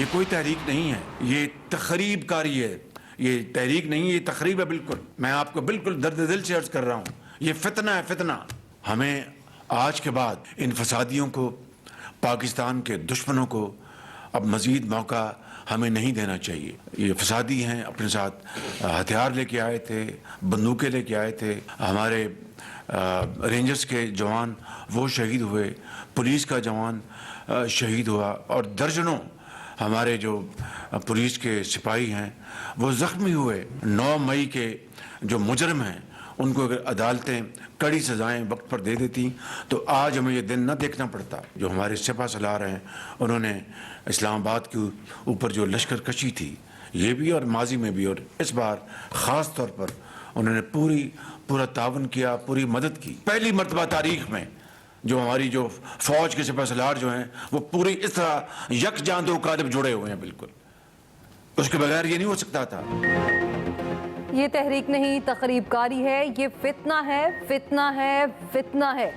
ये कोई तहरीक नहीं है, ये तखरीब कारी है। ये तहरीक नहीं है, ये तखरीब है बिल्कुल। मैं आपको बिल्कुल दर्द दिल से अर्ज कर रहा हूँ, ये फितना है, फितना। हमें आज के बाद इन फसादियों को, पाकिस्तान के दुश्मनों को अब मज़ीद मौका हमें नहीं देना चाहिए। ये फसादी हैं, अपने साथ हथियार लेके आए थे, बंदूकें लेके आए थे। हमारे रेंजर्स के जवान वो शहीद हुए, पुलिस का जवान शहीद हुआ, और दर्जनों हमारे जो पुलिस के सिपाही हैं वो ज़ख्मी हुए। 9 मई के जो मुजरम हैं उनको अगर अदालतें कड़ी सज़ाएं वक्त पर दे देती तो आज हमें ये दिन न देखना पड़ता। जो हमारे सिपा सलार हैं, उन्होंने इस्लामाबाद के ऊपर जो लश्कर कशी थी, ये भी और माजी में भी, और इस बार ख़ास तौर पर उन्होंने पूरा तावन किया, पूरी मदद की। पहली मरतबा तारीख़ में जो हमारी जो फ़ौज के सिपा सलार जो हैं वो पूरी इस तरह यकजान दो कालिब जुड़े हुए हैं, बिल्कुल। उसके बगैर ये नहीं हो सकता था। ये तहरीक नहीं, तखरीबकारी है, ये फितना है, फितना है, फितना है।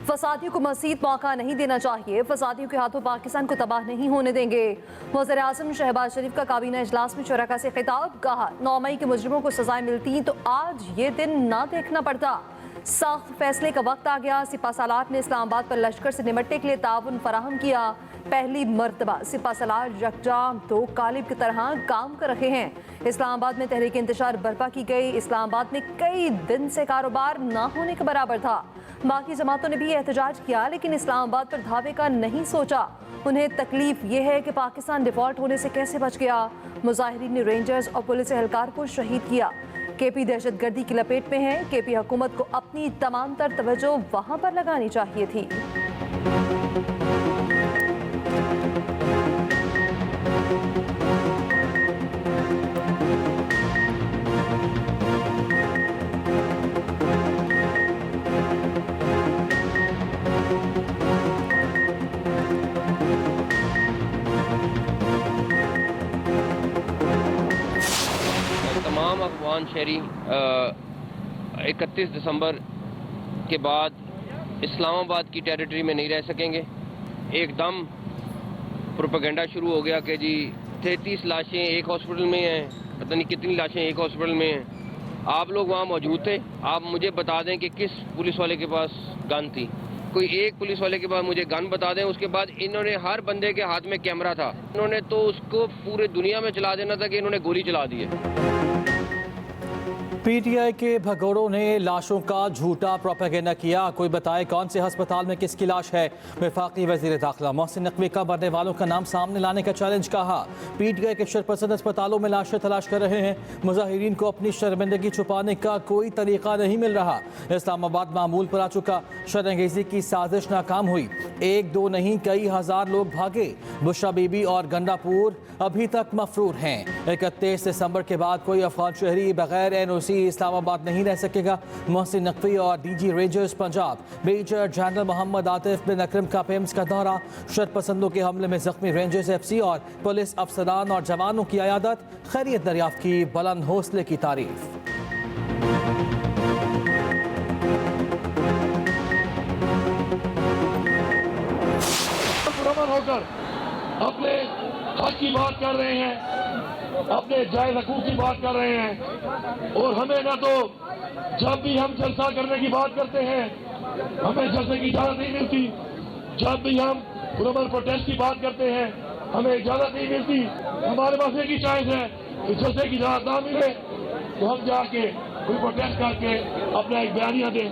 फसादियों को मज़ीद मौका नहीं देना चाहिए। फसादियों के हाथों पाकिस्तान को तबाह नहीं होने देंगे। वज़ीर आज़म शहबाज शरीफ का काबीना इजलास में शुरका से खिताब, कहा 9 मई के मुजरिमों को सजाएं मिलती तो आज ये दिन ना देखना पड़ता। सख्त फैसले का वक्त आ गया। सिपा सलार ने इस्लामाबाद पर लश्कर से निपटने के लिए ताउन फराहम किया। पहली मरतबा सिपा सलार यकजाम दो कालिब की तरह काम कर रहे हैं। इस्लामाबाद में तहरीक इंतशार बर्पा की गई। इस्लामाबाद में कई दिन से कारोबार ना होने के बराबर था। बाकी जमातों ने भी एहतजाज किया, लेकिन इस्लामाबाद पर धावे का नहीं सोचा। उन्हें तकलीफ ये है कि पाकिस्तान डिफॉल्ट होने से कैसे बच गया। मुजाहिरीन ने रेंजर्स और पुलिस एहलकार को शहीद किया। केपी दहशतगर्दी की लपेट में है। केपी हुकूमत को अपनी तमाम तर तवज्जो वहां पर लगानी चाहिए थी। तमाम अफगान शहरी 31 दिसंबर के बाद इस्लामाबाद की टेरिटरी में नहीं रह सकेंगे। एकदम प्रोपेगेंडा शुरू हो गया कि जी 33 लाशें एक हॉस्पिटल में हैं, पता नहीं कितनी लाशें एक हॉस्पिटल में हैं। आप लोग वहाँ मौजूद थे, आप मुझे बता दें कि किस पुलिस वाले के पास गन थी। कोई एक पुलिस वाले के पास मुझे गन बता दें। उसके बाद इन्होंने हर बंदे के हाथ में कैमरा था, इन्होंने तो उसको पूरे दुनिया में चला देना था कि इन्होंने गोली चला दी है। पीटीआई के भगोड़ों ने लाशों का झूठा प्रोपेगेंडा किया। कोई बताए कौन से अस्पताल में किसकी लाश है। वफाकी वज़ीर दाखिला मोहसिन नकवी का मरने वालों का नाम सामने लाने का चैलेंज कहा। पीटीआई के शरपसंद अस्पतालों में लाशें तलाश कर रहे हैं। मुजाहिरीन को अपनी शर्मिंदगी छुपाने का कोई तरीका नहीं मिल रहा। इस्लामाबाद मामूल पर आ चुका। शरंगेजी की साजिश नाकाम हुई। 1-2 नहीं, कई हजार लोग भागे। बुशरा बीबी और गंडापुर अभी तक मफरूर हैं। 31 दिसंबर के बाद कोई अफगान शहरी बगैर NOC इस्लामाबाद नहीं रह सकेगा। मोहसिन नकवी और DG rangers Punjab major general Mohammad Atif bin Akram का पेम्स का दौरा। शरपसंदों के हमले में जख्मी रेंजर्स FC और पुलिस अफसरान और जवानों की अयादत। खैरियत दरियाफ्त की, बुलंद हौसले की तारीफ। होकर अपने हक की बात कर रहे हैं, अपने जायज हकूक की बात कर रहे हैं। और हमें ना तो जब भी हम जलसा करने की बात करते हैं हमें जलसे की इजाजत नहीं मिलती, जब भी हम पुरअमन प्रोटेस्ट की बात करते हैं हमें इजाजत नहीं मिलती। हमारे पास एक ही चॉइस है कि जलसे की इजाजत ना मिले तो हम जाके कोई प्रोटेस्ट करके अपना एक बयानिया दें।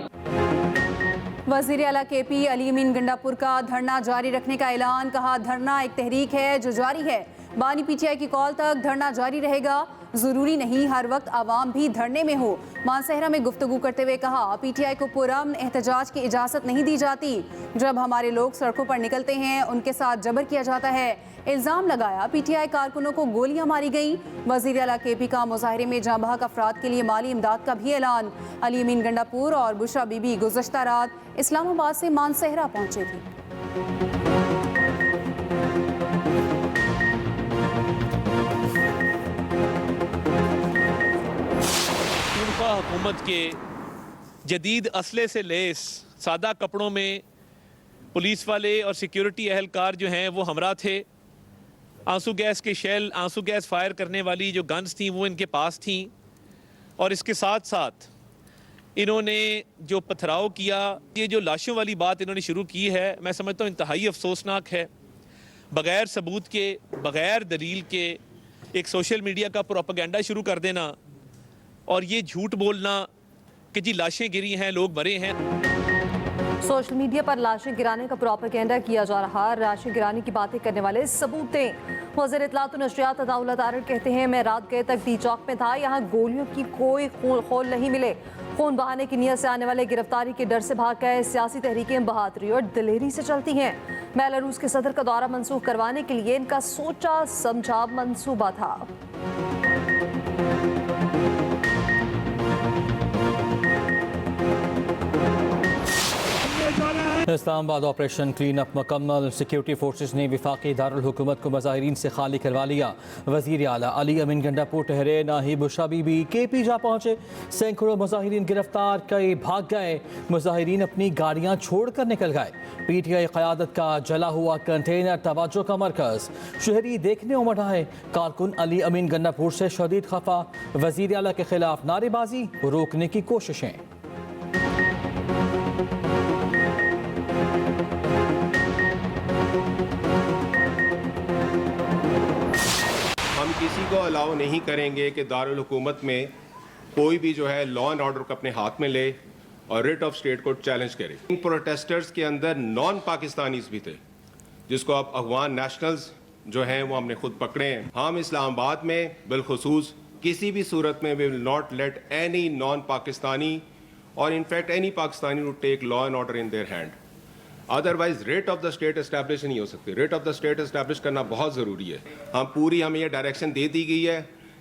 वज़ीर आला KP अली अमीन गंडापुर का धरना जारी रखने का ऐलान। कहा धरना एक तहरीक है जो जारी है। बानी PTI की कॉल तक धरना जारी रहेगा। ज़रूरी नहीं हर वक्त आवाम भी धरने में हो। मानसहरा में गुफ्तगू करते हुए कहा PTI को पुरअमन एहतजाज की इजाज़त नहीं दी जाती। जब हमारे लोग सड़कों पर निकलते हैं उनके साथ जबर किया जाता है। इल्ज़ाम लगाया PTI कारकुनों को गोलियां मारी गईं। वज़ीर आला KP का मुजाहिरे में जाँ बहक अफराद के लिए माली इमदाद का भी ऐलान। अली अमीन गंडापुर और बुशरा बीबी गुज़श्ता रात इस्लामाबाद से मानसहरा पहुंचे थे। हुकूमत के जदीद असले से लेस सादा कपड़ों में पुलिस वाले और सिक्योरिटी एहलकार जो हैं वो हमरा थे। आंसू गैस के शेल, आंसू गैस फायर करने वाली जो गन्स थी वो इनके पास थी, और इसके साथ साथ इन्होंने जो पथराव किया, ये जो लाशों वाली बात इन्होंने शुरू की है, मैं समझता हूँ इंतहाई अफसोसनाक है। बग़ैर सबूत के, बग़ैर दलील के एक सोशल मीडिया का प्रोपेगेंडा शुरू कर देना और ये झूठ बोलना कि जी लाशें गिरी हैं, लोग मरे हैं। सोशल मीडिया पर लाशें गिराने का प्रोपेगेंडा किया जा रहा। लाशें गिराने की बातें करने वाले सबूत दें। वज़ीर इत्तलात व नशरियात अताउल्लाह तारड़ कहते हैं, मैं रात गए तक डी चौक में था, यहाँ गोलियों की कोई खोल नहीं मिले। खून बहाने की नीयत से आने वाले गिरफ्तारी के डर से भाग गए। सियासी तहरीकें बहादुरी और दिलेरी से चलती हैं। बेलारूस के सदर का दौरा मनसूख करवाने के लिए इनका सोचा समझा मंसूबा था। इस्लामाबाद ऑपरेशन क्लीन अप मुकम्मल। सिक्योरिटी फोर्सेस ने वफाकी दारुल हुकूमत को मुजाहिरीन से खाली करवा लिया। वज़ीर आला अली अमीन गंडापुर ठहरे, नाहिब बुशाबी भी KP जा पहुँचे। सैकड़ों मुजाहिरीन गिरफ्तार, कई भाग गए। मुजाहिरीन अपनी गाड़ियाँ छोड़ कर निकल गए। PTI क़यादत का जला हुआ कंटेनर तवज्जो का मरकज़। शहरी देखने उमड़ आए। कारकुन अली अमीन गंडापुर से शदीद खफा। वज़ीर आला के खिलाफ नारेबाजी, रोकने की कोशिशें। हम किसी को अलाउ नहीं करेंगे कि दारुल हुकूमत में कोई भी जो है लॉ एंड ऑर्डर को अपने हाथ में ले और रिट ऑफ स्टेट को चैलेंज करे। इन प्रोटेस्टर्स के अंदर नॉन पाकिस्तानीज भी थे, जिसको अब अफगान नेशनल्स जो हैं वो हमने खुद पकड़े हैं। हम इस्लामाबाद में बिलखुसूस किसी भी सूरत में we will not let any non Pakistani और in fact any Pakistani to take law and order in their hand. Otherwise writ of the state establish नहीं हो सकती। Writ of the state establish करना बहुत ज़रूरी है। हमें ये डायरेक्शन दे दी गई है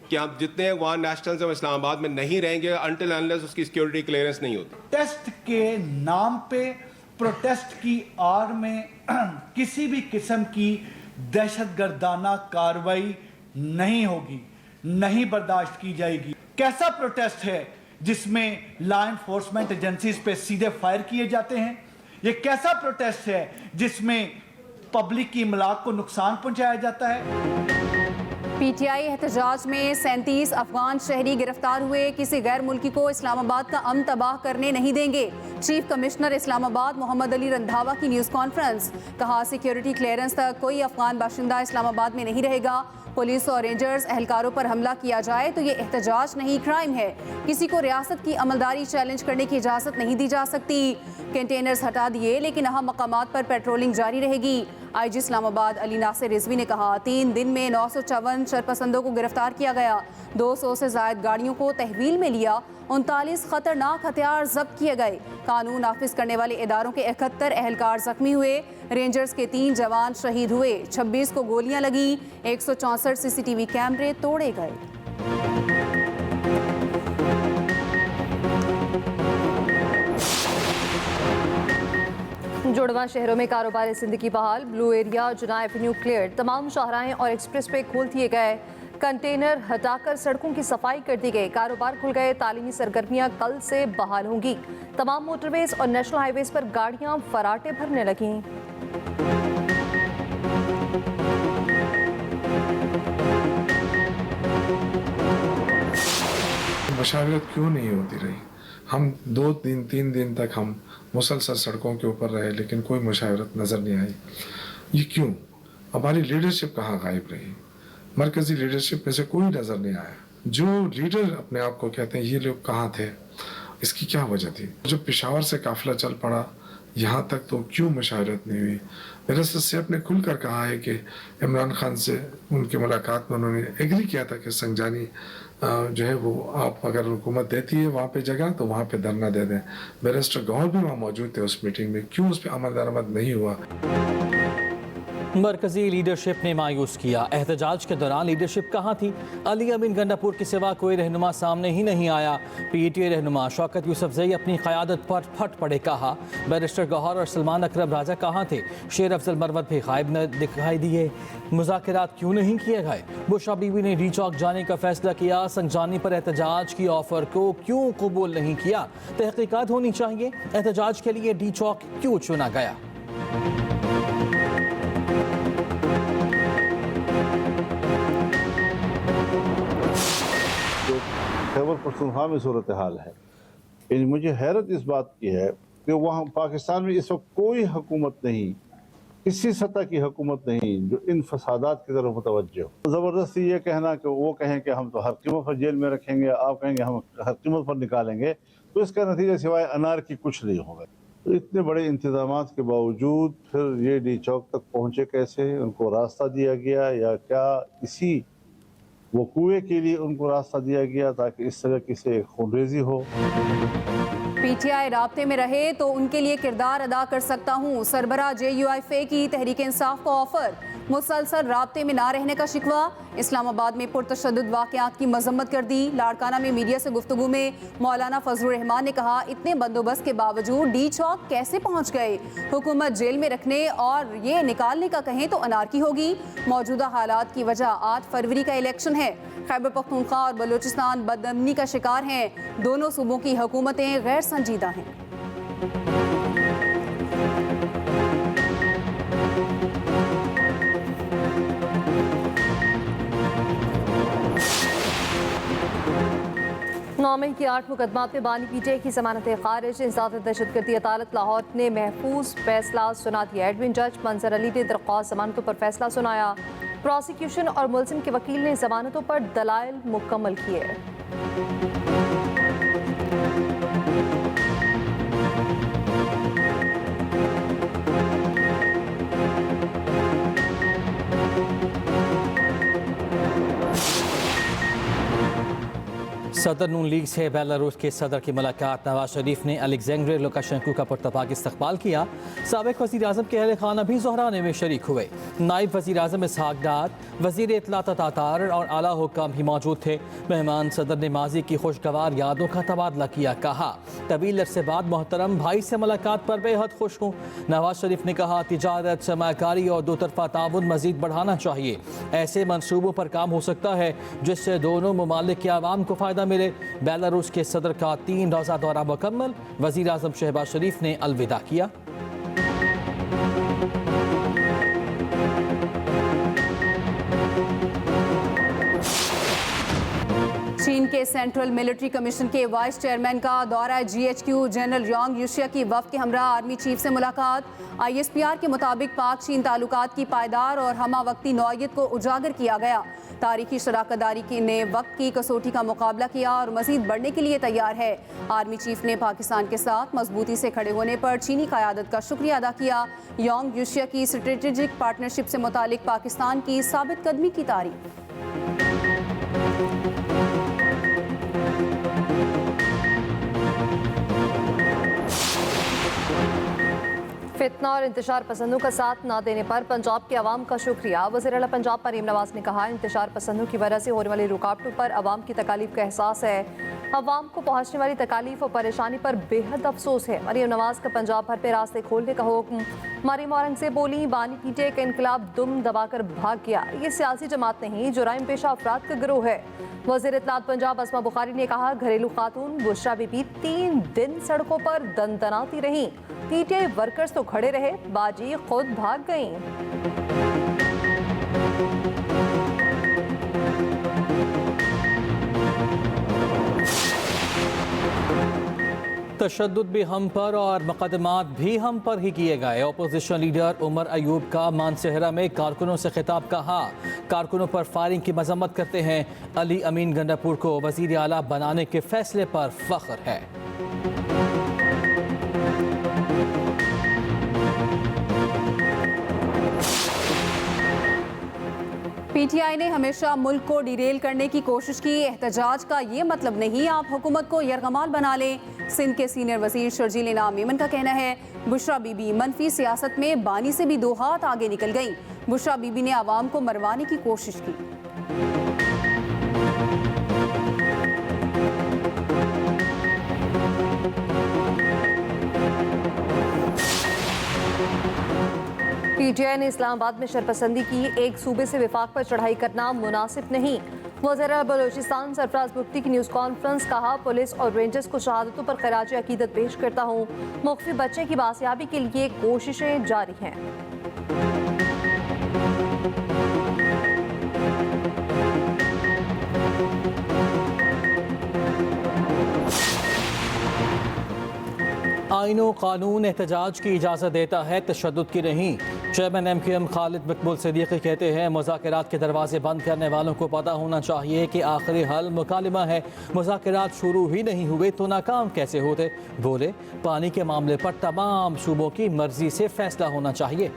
कि हम जितने अफगान नेशनल्स हैं इस्लामाबाद में नहीं रहेंगे अनटिल अनलेस उसकी सिक्योरिटी क्लियरेंस नहीं होती। टेस्ट के नाम पे, प्रोटेस्ट की आड़ में किसी भी किस्म की दहशतगर्दाना कार्रवाई नहीं होगी, नहीं बर्दाश्त की जाएगी। कैसा प्रोटेस्ट है जिसमें लॉ एनफोर्समेंट एजेंसीज पे सीधे फायर किए जाते हैं? ये कैसा प्रोटेस्ट है जिसमें पब्लिक की इमलाक को नुकसान पहुंचाया जाता है? PTI एहतजाज में 37 अफगान शहरी गिरफ्तार हुए। किसी गैर मुल्की को इस्लामाबाद का अमन तबाह करने नहीं देंगे। चीफ कमिश्नर इस्लामाबाद मोहम्मद अली रंधावा की न्यूज़ कॉन्फ्रेंस। कहा, सिक्योरिटी क्लियरेंस तक कोई अफगान बाशिंदा इस्लामाबाद में नहीं रहेगा। पुलिस और रेंजर्स एहलकारों पर हमला किया जाए तो ये एहतजाज नहीं, क्राइम है। किसी को रियासत की अमलदारी चैलेंज करने की इजाज़त नहीं दी जा सकती। कंटेनर्स हटा दिए लेकिन अहम मकामात पर पेट्रोलिंग जारी रहेगी। IG इस्लामाबाद अली नासिर रिजवी ने कहा, 3 दिन में 954 शरपसंदों को गिरफ्तार किया गया। 200 से ज़ायद गाड़ियों को तहवील में लिया। 39 खतरनाक हथियार जब्त किए गए। कानून नाफिज करने वाले इदारों के 71 एहलकार जख्मी हुए। रेंजर्स के 3 जवान शहीद हुए। 26 को गोलियां लगी। 164 CCTV कैमरे तोड़े गए। जुड़वा शहरों में कारोबारी जिंदगी बहाल। ब्लू एरिया, जुना एवेन्यू क्लियर। तमाम शाहराहें और एक्सप्रेस वे खोल दिए गए। कंटेनर हटाकर सड़कों की सफाई कर दी गई। कारोबार खुल गए। तालीमी सरगर्मियां कल से बहाल होंगी। तमाम मोटरवेज और नेशनल हाईवेज पर गाड़ियां फराटे भरने लगी। मशावरत क्यों नहीं होती रही? हम 2 दिन 3 दिन तक हम मुसलसल सड़कों के ऊपर रहे लेकिन कोई मशावरत नज़र नहीं आई। ये क्यों? हमारी लीडरशिप कहाँ गायब रही? मरकज़ी लीडरशिप में से कोई नज़र नहीं आया। जो लीडर अपने आप को कहते हैं ये लोग कहाँ थे? इसकी क्या वजह थी? जो पेशावर से काफिला चल पड़ा यहाँ तक तो क्यों मशावरत नहीं हुई? मेरे सदस्य ने खुलकर कहा है कि इमरान खान से उनकी मुलाकात में उन्होंने एग्री किया था कि संजानी जो है वो आप अगर हुकूमत देती है वहाँ पे जगह तो वहाँ पे धरना दे दें। बैरिस्टर गौहर भी वहाँ मौजूद थे उस मीटिंग में, क्यों उस पर अमल दरामद नहीं हुआ? मरकजी लीडरशिप ने मायूस किया। एहतजाज के दौरान लीडरशिप कहाँ थी? अली अमीन गंडापुर के सिवा कोई रहनुमा सामने ही नहीं आया। PTI रहनुमा शौकत यूसुफजई अपनी क़यादत पर फट पड़े। कहा, बैरिस्टर गौहर और सलमान अकरम राजा कहाँ थे? शेर अफजल मरवत भी गायब न दिखाई दिए। मुज़ाकरात क्यों नहीं किए गए? बुशरा बीवी ने डी चौक जाने का फैसला किया। संजानी पर एहतजाज की ऑफर को क्यों कबूल नहीं किया? तहकीकात होनी चाहिए। एहतजाज के लिए डी चौक क्यों चुना गया? खैबर पख्तूनख्वा में सूरत हाल है। मुझे हैरत इस बात की है कि वहाँ पाकिस्तान में इस वक्त कोई हुकूमत नहीं, किसी सतह की हुकूमत नहीं जो इन फसादात की तरफ मुतवज्जह हो। ज़बरदस्ती ये कहना कि वो कहें कि हम तो हर कीमत पर जेल में रखेंगे, आप कहेंगे हम हर कीमत पर निकालेंगे, तो इसका नतीजा सिवाय अनार की कुछ नहीं होगा। तो इतने बड़े इंतजाम के बावजूद फिर ये डी चौक तक पहुँचे कैसे? उनको रास्ता दिया गया या क्या इसी वकूए के लिए उनको रास्ता दिया गया ताकि इस तरह की से खूनरेजी हो? पीटीआई राब्ते में रहे तो उनके लिए किरदार अदा कर सकता हूँ। सरबराह JUIF की तहरीक इंसाफ को ऑफर। मुसलसल राब्ते में ना रहने का शिकवा। इस्लामाबाद में पुरतशद्दुद वाक़यात की मजम्मत कर दी। लाड़काना में मीडिया से गुफ्तगू में मौलाना फजलुर रहमान ने कहा, इतने बंदोबस्त के बावजूद डी चौक कैसे पहुँच गए? हुकूमत जेल में रखने और ये निकालने का कहें तो अनारकी होगी। मौजूदा हालात की वजह 8 फरवरी का इलेक्शन है। खैबर पख्तूनख्वा और बलूचिस्तान बदअमनी का शिकार हैं। दोनों सूबों की हुकूमतें गैर संजीदा हैं। नौमे की 8 मुकदमात में बानी PTI की जमानत खारिज। इंसाफ दहशतगर्दी अदालत लाहौर ने महफूज फैसला सुना दिया। एडमिन जज मंजर अली ने दरख्वास्त जमानतों पर फैसला सुनाया। प्रोसिक्यूशन और मुलजिम के वकील ने जमानतों पर दलाइल मुकम्मल किए। सदर नून लीग से बेलारूस के सदर की मुलाकात। नवाज शरीफ ने अलेक्जेंडर लुकाशेंको का पुरतपाक इस्तकबाल किया। साबिक वज़ीर आज़म के अहल खाना भी ज़ोहराने में शरीक हुए। नायब वज़ीर आज़म इसहाक डार, वज़ीर इत्तलात तातार और आला हुक्काम भी मौजूद थे। मेहमान सदर ने माजी की खुशगवार यादों का तबादला किया। कहा, तवील अरसे बाद मोहतरम भाई से मुलाकात पर बेहद खुश हूँ। नवाज शरीफ ने कहा, तिजारत, सरमाकारी और दो तरफा ताउन मज़ीद बढ़ाना चाहिए। ऐसे मनसूबों पर काम हो सकता है जिससे दोनों ममालिक के आवाम को फ़ायदा मिले। बेलारूस के सदर का 3 रोज़ा दौरा मुकम्मल। वज़ीर आज़म शहबाज शरीफ ने अलविदा किया। चीन के सेंट्रल मिलिट्री कमीशन के वाइस चेयरमैन का दौरा GHQ। जनरल योंग यूशिया की वफ़द के हमरा आर्मी चीफ से मुलाकात। ISPR के मुताबिक पाक चीन ताल्लुकात की पायदार और हमा वक्ती नौयत को उजागर किया गया। तारीखी शराकतदारी ने वक्त की कसौटी का मुकाबला किया और मजीद बढ़ने के लिए तैयार है। आर्मी चीफ ने पाकिस्तान के साथ मजबूती से खड़े होने पर चीनी क़यादत का शुक्रिया अदा किया। योंग यूशिया की स्ट्रेटेजिक पार्टनरशिप से मुतालिक पाकिस्तान की साबित कदमी की तारीफ। फितना और इंतशार पसंदों का साथ ना देने पर पंजाब के अवाम का शुक्रिया। वज़ीर आला पंजाब मरीम नवाज ने कहा, इंतशार पसंदों की वजह से होने वाली रुकावटों पर अवाम की तकालीफ का एहसास है। अवाम को पहुँचने वाली तकालीफ और परेशानी पर बेहद अफसोस है। मरीम नवाज का पंजाब भर पे रास्ते खोलने का हुक्म। मरीम औरंगज़ेब बोली, बानी PTI का इनकलाब दुम दबाकर भाग गया। ये सियासी जमात नहीं, जुराइम पेशा अफराद का गिरोह है। वज़ीर इत्तलात पंजाब अस्मा बुखारी ने कहा, घरेलू खातून बुशरा बीबी 3 दिन सड़कों पर दंदनाती रहीं। PTI वर्कर्स तो खड़े रहे, बाजी खुद भाग गईं। तशद्दुद भी हम पर और मुकदमात भी हम पर ही किए गए। अपोजिशन लीडर उमर अयूब का मानसहरा में कारकुनों से खिताब। कहा, कारकुनों पर फायरिंग की मजम्मत करते हैं। अली अमीन गंडापुर को वज़ीर आला बनाने के फैसले पर फख्र है। PTI ने हमेशा मुल्क को डिरेल करने की कोशिश की। एहतजाज का ये मतलब नहीं आप हुकूमत को यरगमाल बना लें। सिंध के सीनियर वजीर शर्जील इनाम मेमन का कहना है, बुशरा बीबी मनफी सियासत में बानी से भी 2 हाथ आगे निकल गई। बुशरा बीबी ने आवाम को मरवाने की कोशिश की। PTI ने इस्लामाबाद में शरपसंदी की। एक सूबे से विफाक पर चढ़ाई करना मुनासिब नहीं। वज़ीर बलूचिस्तान सरफराज बुख्ती की न्यूज़ कॉन्फ्रेंस। कहा, पुलिस और रेंजर्स को शहादतों पर खराज अकीदत पेश करता हूँ। मुख्फी बच्चे की बासियाबी के लिए कोशिशें जारी हैं। आईन व कानून एहतजाज की इजाज़त देता है, तशद्दुद की नहीं। चेयरमैन MQM खालिद मकबूल सिद्दीकी कहते हैं मुज़ाकरात के दरवाजे बंद करने वालों को पता होना चाहिए कि आखिरी हल मुकालमा है। मुज़ाकरात शुरू ही नहीं हुए तो नाकाम कैसे होते। बोले पानी के मामले पर तमाम सूबों की मर्जी से फैसला होना चाहिए।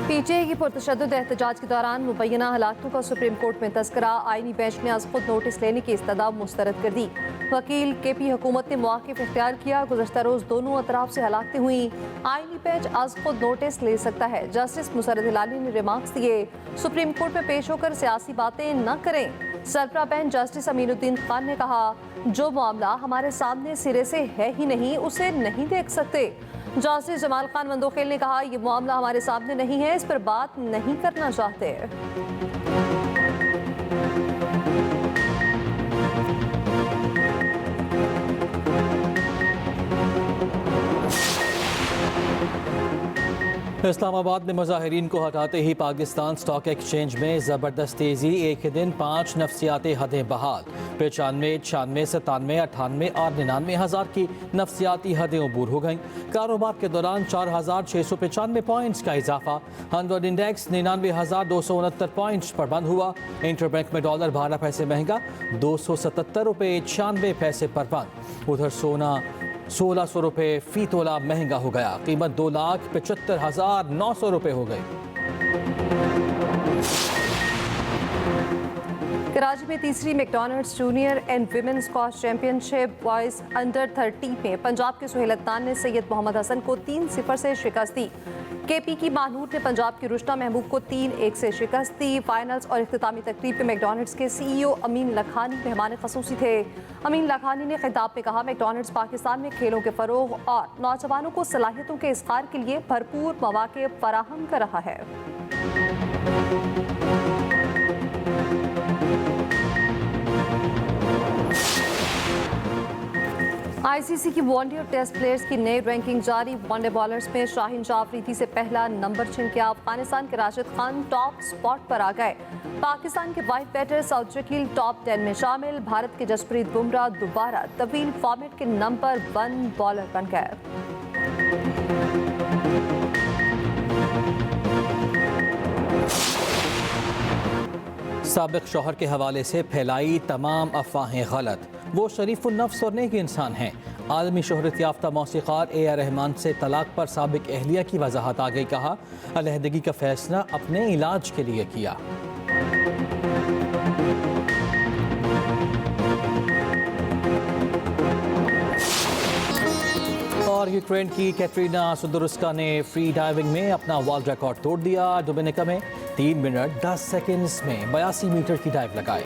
PTI की पुरतशद्दुद एहतजाज के दौरान मुबैना हलाकतों का सुप्रीम कोर्ट में तस्करा। आईनी बेंच ने आज खुद नोटिस लेने की इस्तदा मुस्तरद कर दी। वकील KP हुकूमत ने मौक़िफ़ इख्तियार किया। गुज़श्ता रोज़ दोनों अतराफ से हलाकतें हुई। आईनी बेंच आज खुद नोटिस ले सकता है। जस्टिस मुसरत हिलाली ने रिमार्क्स दिए, सुप्रीम कोर्ट में पेश होकर सियासी बातें न करें। सरबराह बेंच जस्टिस अमीनुद्दीन खान ने कहा, जो मामला हमारे सामने सिरे से है ही नहीं उसे नहीं देख सकते। जस्टिस जमाल खान मंदोखेल ने कहा, यह मामला हमारे सामने नहीं है, इस पर बात नहीं करना चाहते। इस्लामाबाद में मुजाहिरीन को हटाते ही पाकिस्तान स्टॉक एक्सचेंज में ज़बरदस्त तेज़ी। एक ही दिन 5 नफ्सियाती हदें बहाल। 95, 96, 97, 98 और 99 हज़ार की नफ्सियाती हदें अबूर हो गईं। कारोबार के दौरान 4695 पॉइंट्स का इजाफा। हंड्रेड इंडेक्स 99,269 पॉइंट्स पर बंद हुआ। इंटरबैंक में डॉलर 12 पैसे महंगा, 277 रुपये 96 पैसे पर बंद। उधर सोना 1600 रुपये फी तोला महंगा हो गया। कीमत 2,75,900 रुपये हो गई। कराची में तीसरी McDonald's junior and women squash championship boys under 30 में पंजाब के सुहेल अदनान ने सैयद मोहम्मद हसन को 3-0 से शिकस्त दी। KP की मानूर ने पंजाब की रुश्ता महबूब को 3-1 से शिकस्त दी। फाइनल्स और इख्तितामी तकरीब में मैकडॉनल्ड्स के CEO अमीन लखानी मेहमान ख़ुसूसी थे। अमीन लखानी ने खिताब में कहा, मैकडॉनल्ड्स पाकिस्तान में खेलों के फ़रोग़ और नौजवानों को सलाहियतों के इज़हार के लिए भरपूर मौक़े फराहम कर रहा है। ICC की वनडे और टेस्ट प्लेयर्स की नई रैंकिंग जारी। वनडे बॉलर्स में शाहीन शाह अफरीदी से पहला नंबर छिन गया। अफगानिस्तान के राशिद खान टॉप स्पॉट पर आ गए। पाकिस्तान के white batter Saud Shakeel top 10 में शामिल। भारत के जसप्रीत बुमराह दोबारा तवील फॉर्मेट के नंबर 1 बॉलर बन गए। साबिक शौहर के हवाले से फैलाई तमाम अफवाहें गलत। वो शरीफ नफ्स और नेक इंसान हैं। आलमी शोहरत याफ्ता मौसीक़ार A.R. रहमान से तलाक पर साबिक अहलिया की वजाहत आ गई। कहा, अलहदगी का फैसला अपने इलाज के लिए किया। और यूक्रेन की कैटरीना सुदरुस्का ने फ्री डाइविंग में अपना वर्ल्ड रिकॉर्ड तोड़ दिया। डोमिनिका में 3 मिनट 10 सेकंड्स में 82 मीटर की डाइव लगाई।